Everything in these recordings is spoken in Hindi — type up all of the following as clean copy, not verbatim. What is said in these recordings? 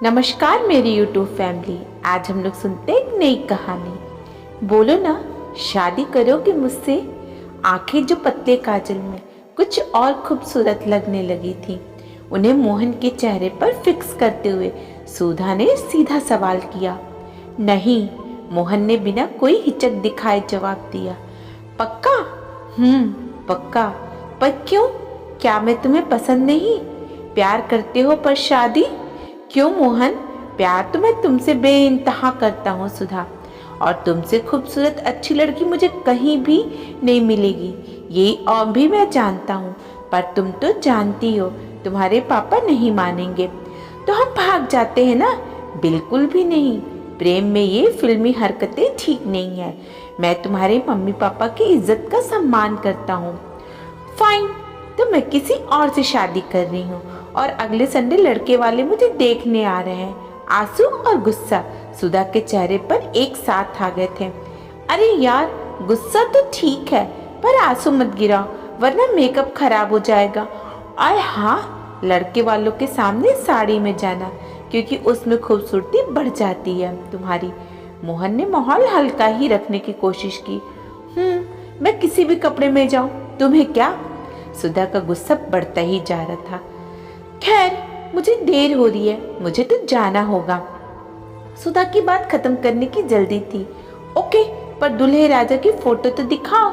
नमस्कार मेरी यूट्यूब फैमिली। आज हम लोग सुनते हैं एक नई कहानी। बोलो ना, शादी करोगे मुझसे। आंखें जो पतले काजल में कुछ और खूबसूरत लगने लगी थी, उन्हें मोहन के चेहरे पर फिक्स करते हुए सुधा ने सीधा सवाल किया। नहीं, मोहन ने बिना कोई हिचक दिखाए जवाब दिया। पक्का? पक्का। पर क्यों? क्या मैं तुम्हें पसंद नहीं? प्यार करते हो पर शादी क्यों मोहन? प्यार तो मैं तुमसे बेइंतहा करता हूँ सुधा, और तुमसे खूबसूरत अच्छी लड़की मुझे कहीं भी नहीं मिलेगी, यही और भी मैं जानता हूँ। पर तुम तो जानती हो तुम्हारे पापा नहीं मानेंगे, तो हम भाग जाते हैं ना। बिल्कुल भी नहीं, प्रेम में ये फिल्मी हरकतें ठीक नहीं है। मैं तुम्हारे मम्मी पापा की इज्जत का सम्मान करता हूँ। फाइन, तो मैं किसी और से शादी कर रही हूँ, और अगले संडे लड़के वाले मुझे देखने आ रहे हैं। आंसू और गुस्सा सुधा के चेहरे पर एक साथ आ गए थे। अरे यार, गुस्सा तो ठीक है, पर आंसू मत गिराओ वरना मेकअप खराब हो जाएगा। और हाँ, लड़के वालों के सामने साड़ी में जाना, क्योंकि उसमें खूबसूरती बढ़ जाती है तुम्हारी। मोहन ने माहौल हल्का ही रखने की कोशिश की। मैं किसी भी कपड़े में जाऊं, तुम्हें क्या? सुधा का गुस्सा बढ़ता ही जा रहा था। खैर, मुझे देर हो रही है, मुझे तो जाना होगा। सुधा की बात खत्म करने की जल्दी थी। ओके, पर दूल्हे राजा की फोटो तो दिखाओ।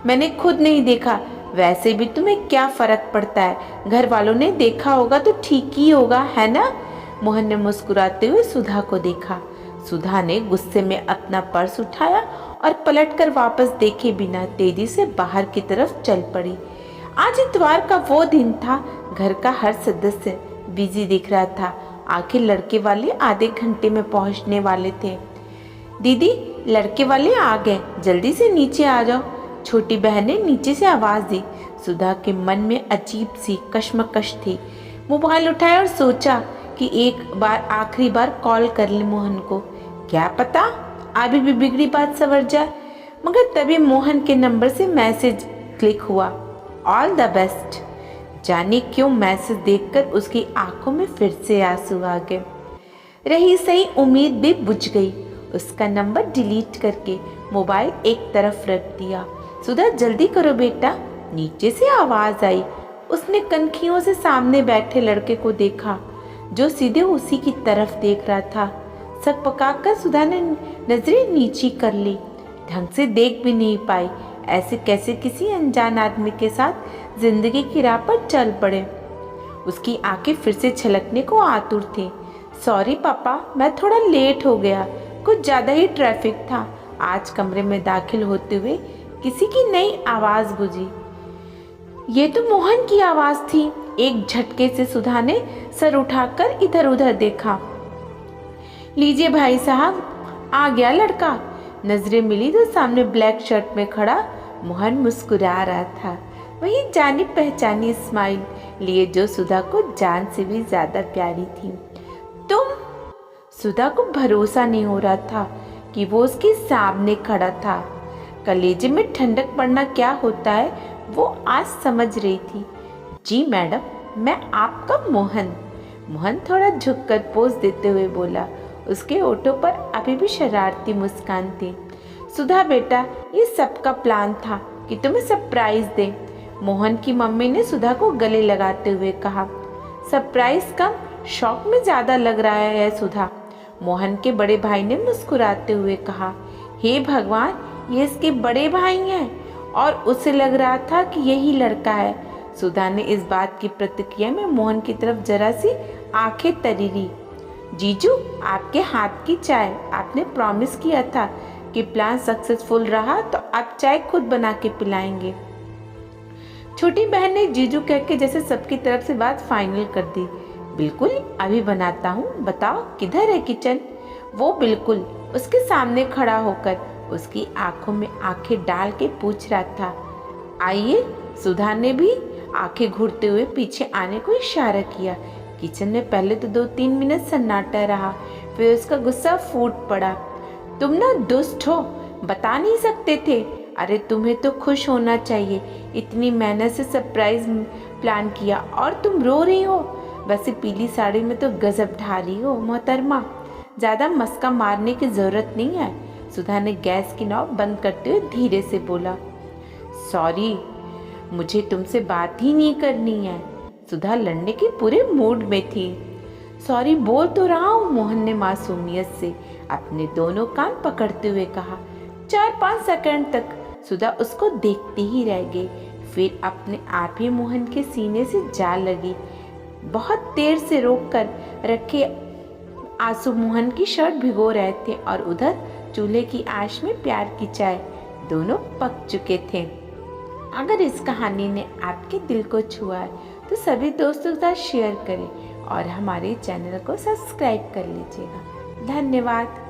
मैंने खुद नहीं देखा। वैसे भी तुम्हें क्या फर्क पड़ता है, घर वालों ने देखा होगा तो ठीक ही होगा, है ना? मोहन ने मुस्कुराते हुए सुधा को देखा। सुधा ने गुस्से में अपना पर्स उठाया और पलटकर वापस देखे बिना तेजी से बाहर की तरफ चल पड़ी। आज इतवार का वो दिन था। घर का हर सदस्य बिजी दिख रहा था। आखिर लड़के वाले आधे घंटे में पहुंचने वाले थे। दीदी, लड़के वाले आ गए, जल्दी से नीचे आ जाओ, छोटी बहन ने नीचे से आवाज दी। सुधा के मन में अजीब सी कश्मकश थी। मोबाइल उठाया और सोचा कि एक बार आखिरी बार कॉल कर ले मोहन को। क्या पता अभी भी बिगड़ी बात संवर जाए। मगर तभी मोहन के नंबर से मैसेज क्लिक हुआ। All the best. जाने क्यों मैसेज देखकर उसकी आंखों में फिर से आंसू आ गए। रही सही उम्मीद भी बुझ गई। उसका नंबर डिलीट करके मोबाइल एक तरफ रख दिया। सुधा, जल्दी करो बेटा, नीचे से आवाज आई। उसने कनखियों से सामने बैठे लड़के को देखा, जो सीधे उसी की तरफ देख रहा था। सक पकाकर सुधा ने नजरें नीची कर ली। ढंग से देख भी नहीं पाई। ऐसे कैसे किसी अनजान आदमी के साथ जिंदगी की राह पर चल पड़े। उसकी आंखें फिर से छलकने को आतुर थी। सॉरी पापा, मैं थोड़ा लेट हो गया, कुछ ज्यादा ही ट्रैफिक था। आज कमरे में दाखिल होते हुए किसी की नई आवाज गूंजी। ये तो मोहन की आवाज थी। एक झटके से सुधा ने सर उठाकर इधर उधर देखा। लीजिए भाई साहब, आ गया लड़का। नजरें मिली तो सामने ब्लैक शर्ट में खड़ा मोहन मुस्कुरा रहा था, वही जानी पहचानी स्माइल लिए जो सुधा को जान से भी ज्यादा प्यारी थी। तुम? सुधा को भरोसा नहीं हो रहा था कि वो उसके सामने खड़ा था। कलेजे में ठंडक पड़ना क्या होता है वो आज समझ रही थी। जी मैडम, मैं आपका मोहन। मोहन थोड़ा झुककर पोज देते हुए बोला। उसके होठों पर अभी भी शरारती मुस्कान थी। सुधा बेटा, ये सबका प्लान था कि तुम्हें सरप्राइज दे। मोहन की मम्मी ने सुधा को गले लगाते हुए कहा। सरप्राइज कम, शौक में ज्यादा लग रहा है सुधा। मोहन के बड़े भाई ने मुस्कुराते हुए कहा। हे भगवान, ये इसके बड़े भाई हैं, और उसे लग रहा था कि यही लड़का है। सुधा ने इस बात की प्रतिक्रिया में मोहन की तरफ जरा सी आंखें तरीरी। जीजू, आपके हाथ की चाय, आपने प्रॉमिस किया था कि प्लान सक्सेसफुल रहा तो आप चाय खुद बना के पिलाएंगे। छोटी बहन ने जीजू कह के जैसे सबकी तरफ से बात फाइनल कर दी। बिल्कुल, अभी बनाता हूँ, बताओ किधर है किचन? वो बिल्कुल उसके सामने खड़ा होकर उसकी आंखों में आंखें डाल के पूछ रहा था। आइए। सुधा ने भी आंखें घूरते हुए पीछे आने को इशारा किया। किचन में पहले तो 2-3 मिनट सन्नाटा रहा, फिर उसका गुस्सा फूट पड़ा। तुम ना दुष्ट हो, बता नहीं सकते थे। अरे तुम्हें तो खुश होना चाहिए, इतनी मेहनत से सरप्राइज प्लान किया और तुम रो रही हो। वैसे पीली साड़ी में तो गजब ढा रही हो मोहतरमा, ज़्यादा मस्का मारने की ज़रूरत नहीं है। सुधा ने गैस की नॉब बंद करते हुए धीरे से बोला। सॉरी, मुझे तुमसे बात ही नहीं करनी है। सुधा लड़ने के पूरे मूड में थी। सॉरी बोल तो रहा हूँ, मोहन ने मासूमियत से अपने दोनों कान पकड़ते हुए कहा। 4-5 सेकंड तक सुधा उसको देखती ही रह गई, फिर अपने आप ही मोहन के सीने से जा लगी। बहुत देर से रोक कर रखे आंसू मोहन की शर्ट भिगो रहे थे और उधर चूल्हे की आंच में प्यार की चाय दोनों पक चुके थे। अगर इस कहानी ने आपके दिल को छुआ है तो सभी दोस्तों के साथ शेयर करें और हमारे चैनल को सब्सक्राइब कर लीजिएगा। धन्यवाद।